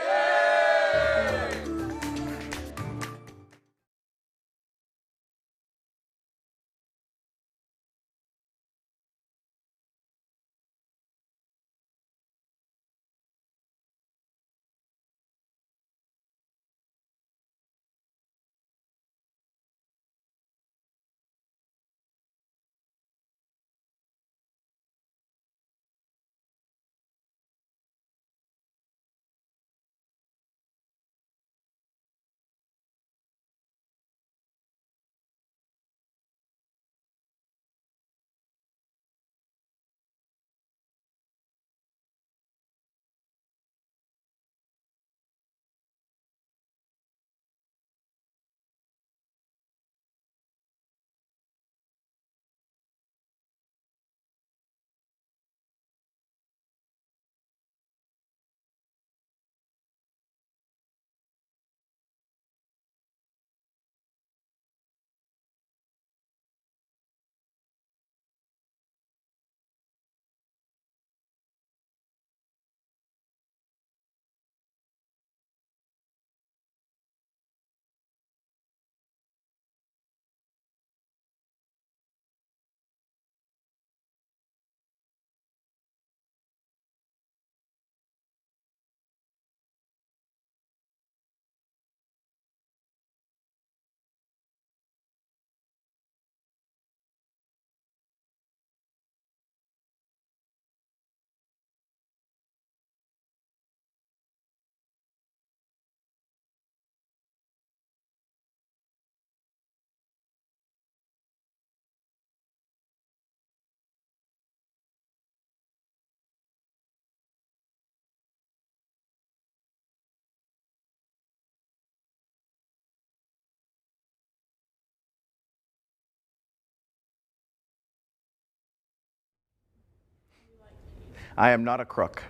Speaker 3: I am not a crook.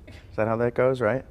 Speaker 3: Is that how that goes, right?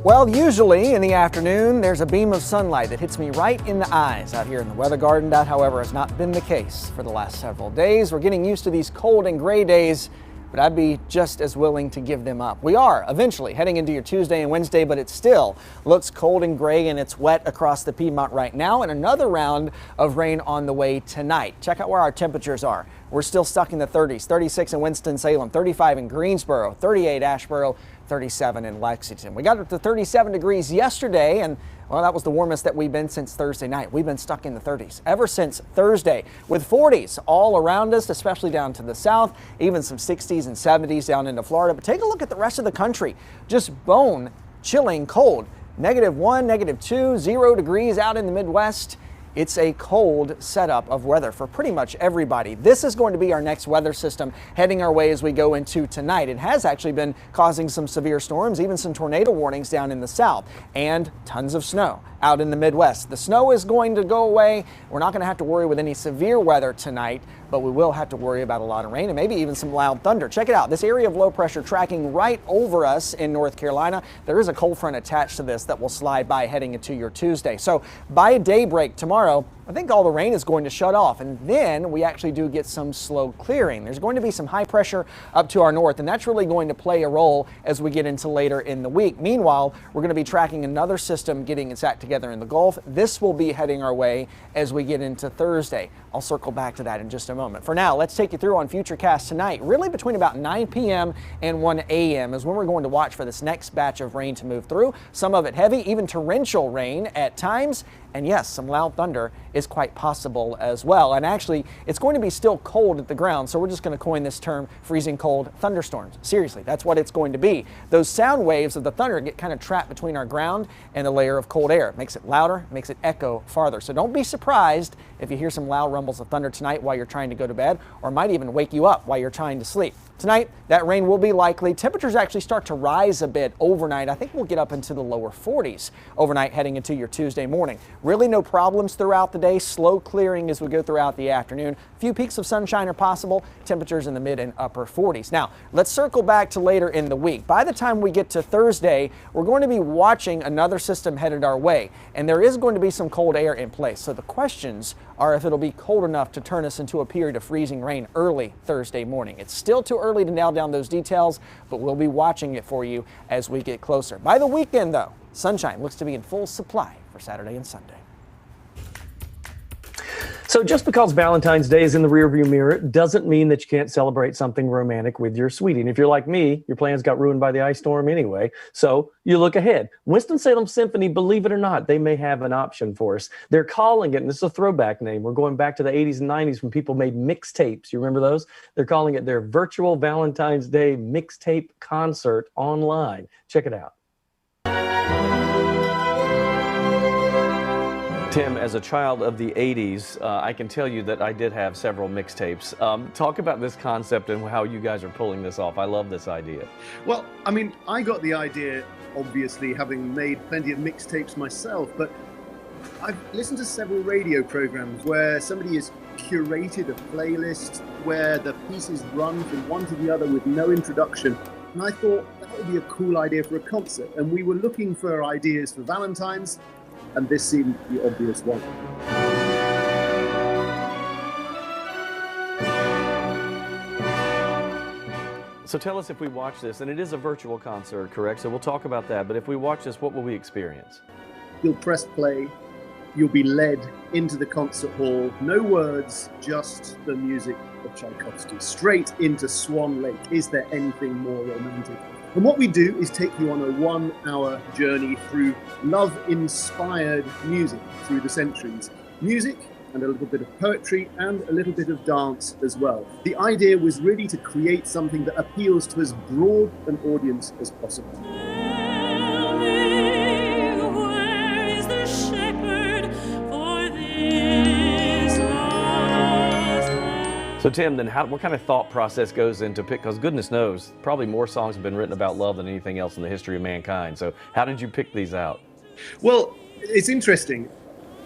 Speaker 5: Well, usually in the afternoon, there's a beam of sunlight that hits me right in the eyes out here in the weather garden. That, however, has not been the case for the last several days. We're getting used to these cold and gray days, but I'd be just as willing to give them up. We are eventually heading into your Tuesday and Wednesday, but it still looks cold and gray and it's wet across the Piedmont right now, and another round of rain on the way tonight. Check out where our temperatures are. We're still stuck in the 30s, 36 in Winston-Salem, 35 in Greensboro, 38 Asheboro, 37 in Lexington. We got up to 37 degrees yesterday, and well, that was the warmest that we've been since Thursday night. We've been stuck in the 30s ever since Thursday, with 40s all around us, especially down to the south, even some 60s and 70s down into Florida. But take a look at the rest of the country. Just bone chilling cold. -1, -2, 0 degrees out in the Midwest. It's a cold setup of weather for pretty much everybody. This is going to be our next weather system heading our way as we go into tonight. It has actually been causing some severe storms, even some tornado warnings down in the south, and tons of snow out in the Midwest. The snow is going to go away. We're not going to have to worry with any severe weather tonight, but we will have to worry about a lot of rain and maybe even some loud thunder. Check it out. This area of low pressure tracking right over us in North Carolina. There is a cold front attached to this that will slide by heading into your Tuesday. So by daybreak tomorrow, I think all the rain is going to shut off, and then we actually do get some slow clearing. There's going to be some high pressure up to our north, and that's really going to play a role as we get into later in the week. Meanwhile, we're going to be tracking another system getting its act together in the Gulf. This will be heading our way as we get into Thursday. I'll circle back to that in just a moment. For now, let's take you through on Futurecast tonight. Really between about 9 p.m. and 1 a.m. is when we're going to watch for this next batch of rain to move through. Some of it heavy, even torrential rain at times. And yes, some loud thunder is quite possible as well. And actually, it's going to be still cold at the ground, so we're just going to coin this term freezing cold thunderstorms. Seriously, that's what it's going to be. Those sound waves of the thunder get kind of trapped between our ground and a layer of cold air. It makes it louder, makes it echo farther. So don't be surprised if you hear some loud rumbles of thunder tonight while you're trying to go to bed, or might even wake you up while you're trying to sleep. Tonight, that rain will be likely. Temperatures actually start to rise a bit overnight. I think we'll get up into the lower 40s overnight heading into your Tuesday morning. Really no problems throughout the day. Slow clearing as we go throughout the afternoon. A few peaks of sunshine are possible. Temperatures in the mid and upper 40s. Now, let's circle back to later in the week. By the time we get to Thursday, we're going to be watching another system headed our way, and there is going to be some cold air in place. So the questions are if it'll be cold enough to turn us into a period of freezing rain early Thursday morning. It's still too early to nail down those details, but we'll be watching it for you as we get closer. By the weekend, though, sunshine looks to be in full supply for Saturday and Sunday.
Speaker 1: So just because Valentine's Day is in the rearview mirror doesn't mean that you can't celebrate something romantic with your sweetie. And if you're like me, your plans got ruined by the ice storm anyway. So you look ahead. Winston-Salem Symphony, believe it or not, they may have an option for us. They're calling it, and this is a throwback name. We're going back to the 80s and 90s when people made mixtapes. You remember those? They're calling it their virtual Valentine's Day mixtape concert online. Check it out. Tim, as a child of the 80s, I can tell you that I did have several mixtapes. Talk about this concept and how you guys are pulling this off. I love this idea.
Speaker 17: Well, I mean, I got the idea, obviously, having made plenty of mixtapes myself, but I've listened to several radio programs where somebody has curated a playlist where the pieces run from one to the other with no introduction. And I thought that would be a cool idea for a concert. And we were looking for ideas for Valentine's, and this seemed the obvious one.
Speaker 1: So tell us, if we watch this, and it is a virtual concert, correct? So we'll talk about that, but if we watch this, what will we experience?
Speaker 17: You'll press play, you'll be led into the concert hall, no words, just the music of Tchaikovsky, straight into Swan Lake. Is there anything more romantic? And what we do is take you on a 1-hour journey through love-inspired music through the centuries. Music and a little bit of poetry and a little bit of dance as well. The idea was really to create something that appeals to as broad an audience as possible.
Speaker 1: So Tim, then what kind of thought process goes into pick? Because goodness knows, probably more songs have been written about love than anything else in the history of mankind. So how did you pick these out?
Speaker 17: Well, it's interesting.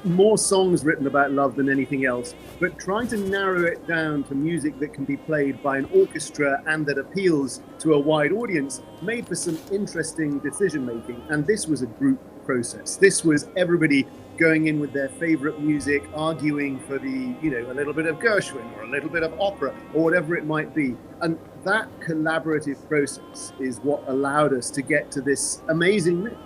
Speaker 17: More songs written about love than anything else, but trying to narrow it down to music that can be played by an orchestra and that appeals to a wide audience made for some interesting decision making. And this was a group process. This was everybody going in with their favorite music, arguing for the, a little bit of Gershwin or a little bit of opera or whatever it might be. And that collaborative process is what allowed us to get to this amazing mix.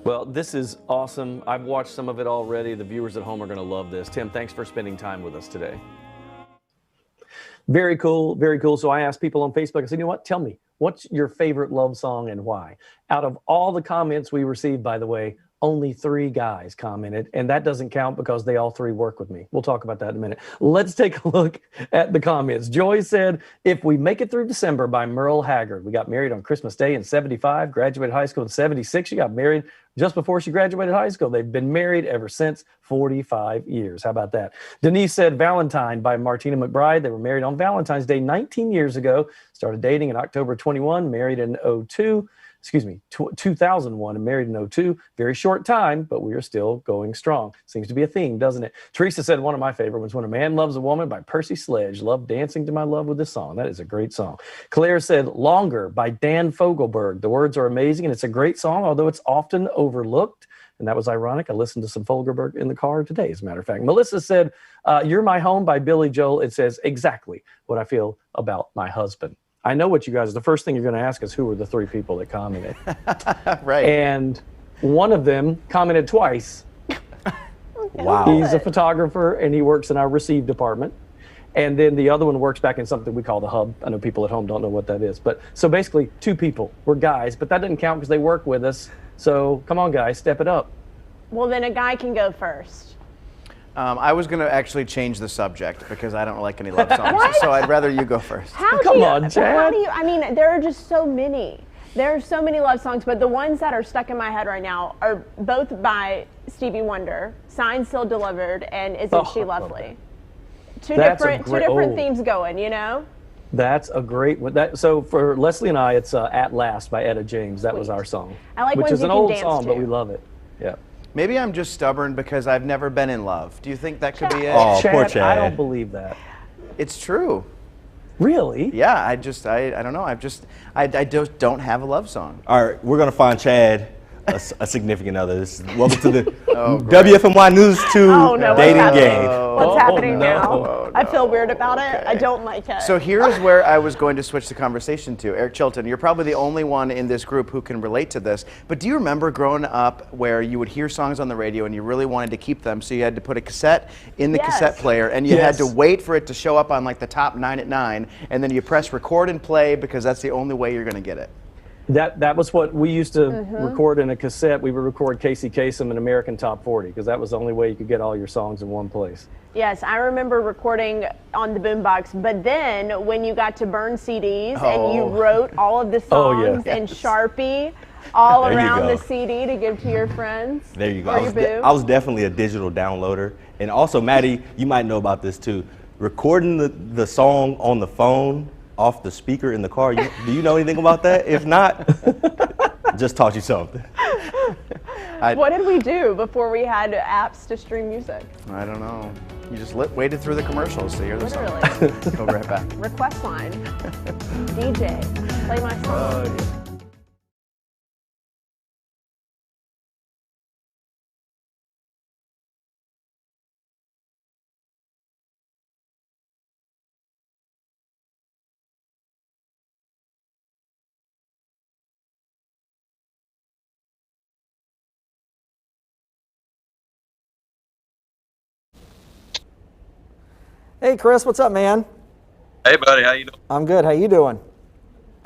Speaker 1: Well, this is awesome. I've watched some of it already. The viewers at home are going to love this. Tim, thanks for spending time with us today. Very cool, very cool. So I asked people on Facebook, I said, you know what, tell me, what's your favorite love song and why? Out of all the comments we received, by the way, only 3 guys commented, and that doesn't count because they all 3 work with me. We'll talk about that in a minute. Let's take a look at the comments. Joy said, If We Make It Through December by Merle Haggard. We got married on Christmas Day in 75, graduated high school in 76. She got married just before she graduated high school. They've been married ever since, 45 years. How about that? Denise said Valentine by Martina McBride. They were married on Valentine's Day 19 years ago, started dating in October 21, married in 2001 and married in 02. Very short time, but we are still going strong. Seems to be a theme, doesn't it? Teresa said one of my favorite ones, When a Man Loves a Woman by Percy Sledge. Love dancing to my love with this song. That is a great song. Claire said Longer by Dan Fogelberg. The words are amazing and it's a great song, although it's often overlooked. And that was ironic. I listened to some Fogelberg in the car today, as a matter of fact. Melissa said, You're My Home by Billy Joel. It says exactly what I feel about my husband. I know what you guys, the first thing you're going to ask is who were the 3 people that commented.
Speaker 3: Right.
Speaker 1: And one of them commented twice.
Speaker 4: Wow.
Speaker 1: He's a photographer and he works in our receive department. And then the other one works back in something we call the hub. I know people at home don't know what that is. But so basically 2 people were guys, but that doesn't count because they work with us. So come on, guys, step it up.
Speaker 2: Well, then a guy can go first.
Speaker 3: I was going to actually change the subject because I don't like any love songs. So I'd rather you go first.
Speaker 1: Come on, Chad.
Speaker 2: I mean, there are just so many. There are so many love songs, but the ones that are stuck in my head right now are both by Stevie Wonder, Signed, Sealed, Delivered, and Isn't She Lovely? Two different themes going,
Speaker 1: That's a great one. So for Leslie and I, it's At Last by Etta James. That was our song.
Speaker 2: I like
Speaker 1: which
Speaker 2: ones
Speaker 1: is
Speaker 2: you
Speaker 1: an
Speaker 2: can
Speaker 1: old
Speaker 2: dance
Speaker 1: song,
Speaker 2: to.
Speaker 1: but we love it. Yeah.
Speaker 3: Maybe I'm just stubborn because I've never been in love. Do you think that could be it?
Speaker 4: Oh,
Speaker 1: Chad,
Speaker 4: poor Chad.
Speaker 1: I don't believe that.
Speaker 3: It's true.
Speaker 1: Really?
Speaker 3: Yeah, I don't know. I just don't have a love song.
Speaker 4: All right, we're going to find Chad a significant other. Welcome to the WFMY News 2 dating game.
Speaker 2: What's happening now? I feel weird about it. I don't like it.
Speaker 3: So here's where I was going to switch the conversation to. Eric Chilton, you're probably the only one in this group who can relate to this. But do you remember growing up where you would hear songs on the radio and you really wanted to keep them, so you had to put a cassette in the cassette player and you had to wait for it to show up on like the top 9 at 9, and then you press record and play because that's the only way you're going to get it?
Speaker 1: That was what we used to record in a cassette. We would record Casey Kasem and American Top 40 because that was the only way you could get all your songs in one place.
Speaker 2: Yes, I remember recording on the boombox, but then when you got to burn CDs and you wrote all of the songs in Sharpie all around the CD to give to your friends.
Speaker 4: There you go.
Speaker 2: Or your boo.
Speaker 4: I was definitely a digital downloader. And also, Maddie, you might know about this too. Recording the song on the phone off the speaker in the car. Do you know anything about that? If not, just taught you something.
Speaker 2: What did we do before we had apps to stream music?
Speaker 3: I don't know. You just waited through the commercials to hear the song. Go right back.
Speaker 2: Request line. DJ, play my song.
Speaker 5: Hey, Chris, what's up, man?
Speaker 18: Hey, buddy, how you doing?
Speaker 5: I'm good. How you doing?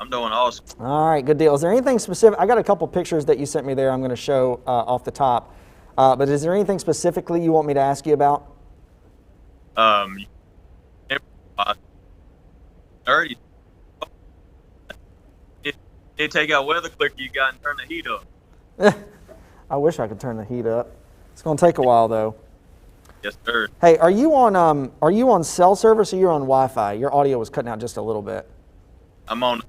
Speaker 18: I'm doing awesome.
Speaker 5: All right, good deal. Is there anything specific? I got a couple pictures that you sent me there I'm going to show off the top. But is there anything specifically you want me to ask you about?
Speaker 18: Um, dirty. It take out weather quicker you got and turn the heat up.
Speaker 5: I wish I could turn the heat up. It's going to take a while though.
Speaker 18: Yes, sir.
Speaker 5: Hey, are you on cell service or you're on Wi-Fi? Your audio was cutting out just a little bit.
Speaker 18: I'm on.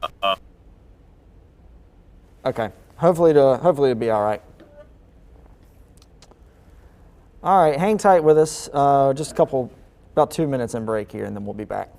Speaker 5: Okay. Hopefully it'll be all right. All right, hang tight with us. Just about 2 minutes in break here, and then we'll be back.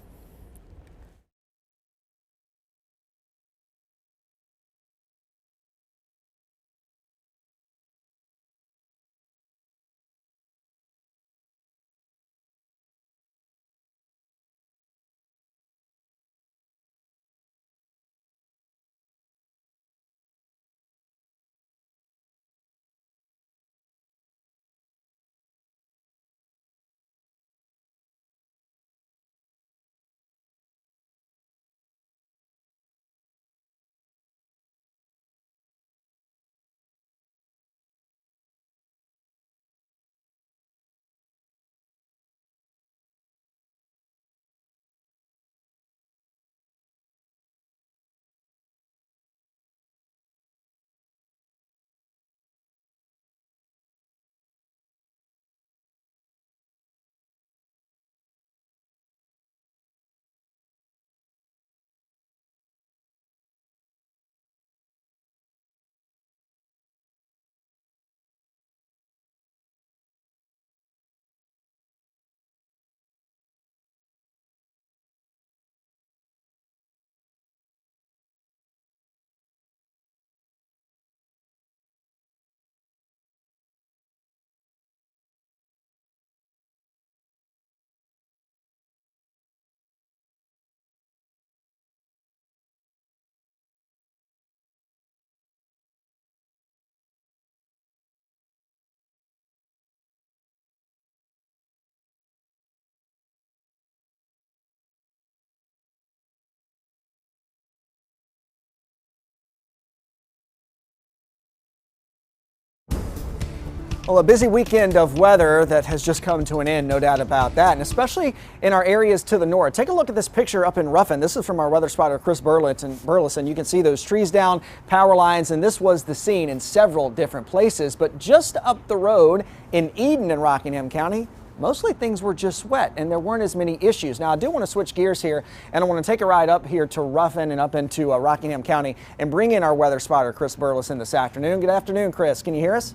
Speaker 5: Well, a busy weekend of weather that has just come to an end, no doubt about that, and especially in our areas to the north. Take a look at this picture up in Ruffin. This is from our weather spotter, Chris Burleson. You can see those trees down, power lines, and this was the scene in several different places. But just up the road in Eden in Rockingham County, mostly things were just wet and there weren't as many issues. Now, I do want to switch gears here, and I want to take a ride up here to Ruffin and up into Rockingham County and bring in our weather spotter, Chris Burleson, this afternoon. Good afternoon, Chris. Can you hear us?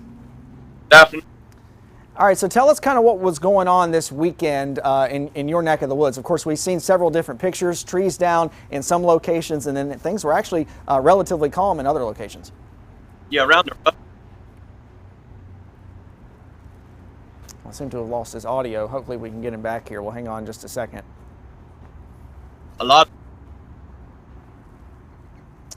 Speaker 5: All right, so tell us kind of what was going on this weekend in your neck of the woods. Of course, we've seen several different pictures, trees down in some locations, and then things were actually relatively calm in other locations.
Speaker 18: Yeah, around the.
Speaker 5: I seem to have lost his audio. Hopefully we can get him back here. We'll hang on just a second.
Speaker 18: A lot.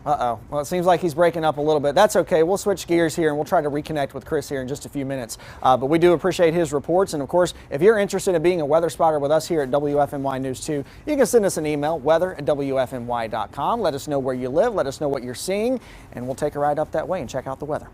Speaker 5: Uh-oh. Well, it seems like he's breaking up a little bit. That's okay. We'll switch gears here and we'll try to reconnect with Chris here in just a few minutes. But we do appreciate his reports. And of course, if you're interested in being a weather spotter with us here at WFMY News 2, you can send us an email, weather@WFMY.com. Let us know where you live. Let us know what you're seeing. And we'll take a ride up that way and check out the weather.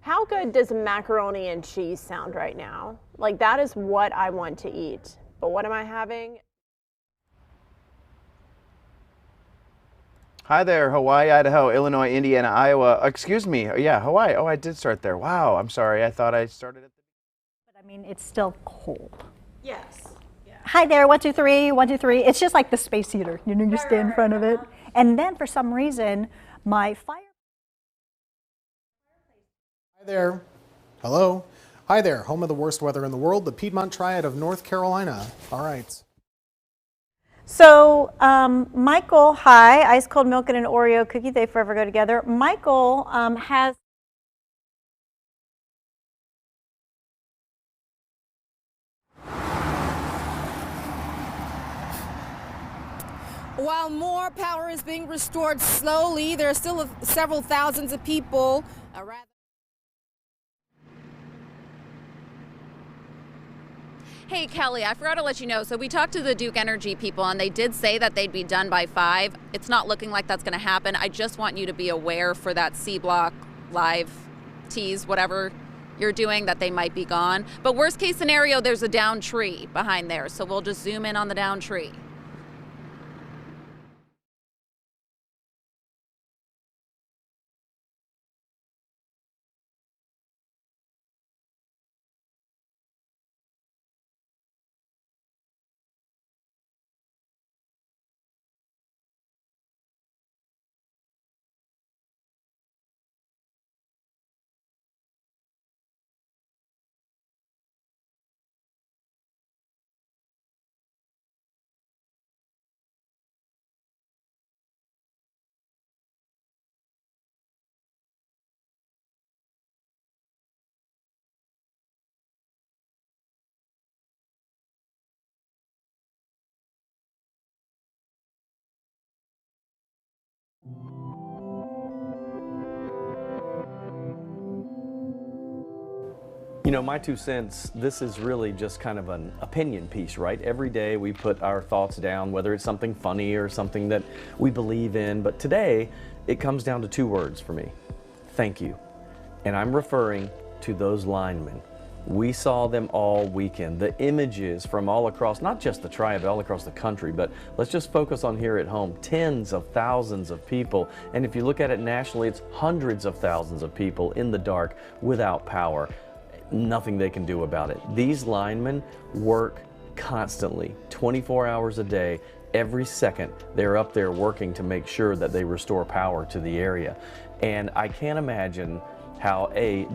Speaker 2: How good does macaroni and cheese sound right now? Like, that is what I want to eat. But what am I having?
Speaker 3: Hi there, Hawaii, Idaho, Illinois, Indiana, Iowa. Excuse me. Yeah, Hawaii. Oh, I did start there. Wow, I'm sorry. I thought I started at the...
Speaker 13: But I mean, it's still cold.
Speaker 2: Yes.
Speaker 13: Hi there, 1, 2, 3, 1, 2, 3. It's just like the space heater. You know, you stand in front of it. And then for some reason, my fire.
Speaker 19: Hi there. Hello. Hi there, home of the worst weather in the world, the Piedmont Triad of North Carolina. All right.
Speaker 13: So, Michael, hi, ice cold milk and an Oreo cookie, they forever go together. Michael has.
Speaker 6: While more power is being restored slowly, there are still several thousands of people.
Speaker 20: Hey, Kelly, I forgot to let you know. So we talked to the Duke Energy people, and they did say that they'd be done by 5. It's not looking like that's going to happen. I just want you to be aware for that C block live tease, whatever you're doing, that they might be gone. But worst case scenario, there's a down tree behind there. So we'll just zoom in on the down tree.
Speaker 1: You know, my 2 cents, this is really just kind of an opinion piece, right? Every day we put our thoughts down, whether it's something funny or something that we believe in. But today, it comes down to 2 words for me. Thank you. And I'm referring to those linemen. We saw them all weekend. The images from all across, not just the Triad, but all across the country, but let's just focus on here at home. Tens of thousands of people. And if you look at it nationally, it's hundreds of thousands of people in the dark without power. Nothing they can do about it. These linemen work constantly, 24 hours a day, every second. They're up there working to make sure that they restore power to the area. And I can't imagine how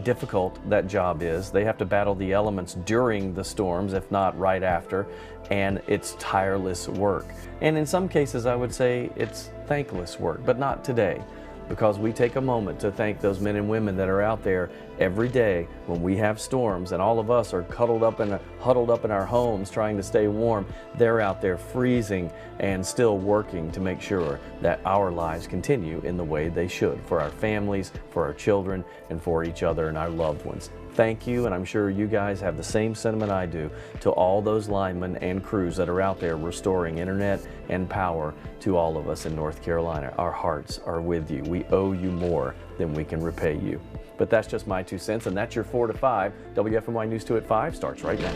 Speaker 1: difficult that job is. They have to battle the elements during the storms, if not right after, and it's tireless work. And in some cases, I would say it's thankless work, but not today, because we take a moment to thank those men and women that are out there every day when we have storms and all of us are huddled up in our homes trying to stay warm. They're out there freezing and still working to make sure that our lives continue in the way they should, for our families, for our children, and for each other and our loved ones. Thank you, and I'm sure you guys have the same sentiment I do to all those linemen and crews that are out there restoring internet and power to all of us in North Carolina. Our hearts are with you. We owe you more than we can repay you. But that's just my 2 cents, and that's your 4 to 5. WFMY News 2 at 5 starts right now.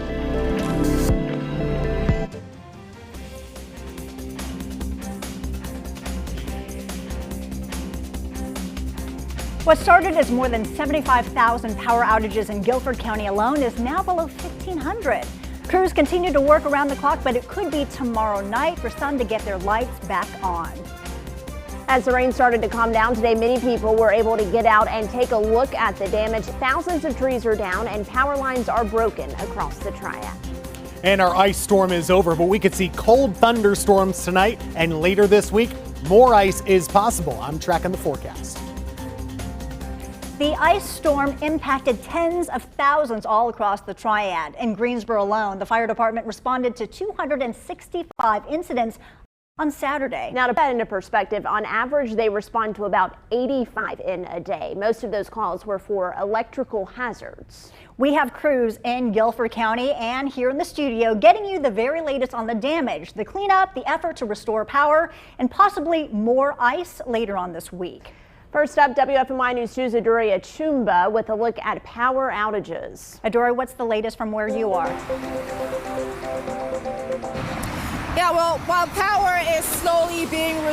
Speaker 13: What started as more than 75,000 power outages in Guilford County alone is now below 1,500. Crews continue to work around the clock, but it could be tomorrow night for some to get their lights back on.
Speaker 2: As the rain started to calm down today, many people were able to get out and take a look at the damage. Thousands of trees are down and power lines are broken across the Triad.
Speaker 19: And our ice storm is over, but we could see cold thunderstorms tonight, and later this week, more ice is possible. I'm tracking the forecast.
Speaker 13: The ice storm impacted tens of thousands all across the Triad. In Greensboro alone, the fire department responded to 265 incidents on Saturday.
Speaker 2: Now, to put that into perspective, on average, they respond to about 85 in a day. Most of those calls were for electrical hazards.
Speaker 13: We have crews in Guilford County and here in the studio getting you the very latest on the damage, the cleanup, the effort to restore power, and possibly more ice later on this week.
Speaker 2: First up, WFMY News 2's Aduri Achumba with a look at power outages.
Speaker 13: Aduri, what's the latest from where you are?
Speaker 6: Yeah, well, while power is slowly being restored,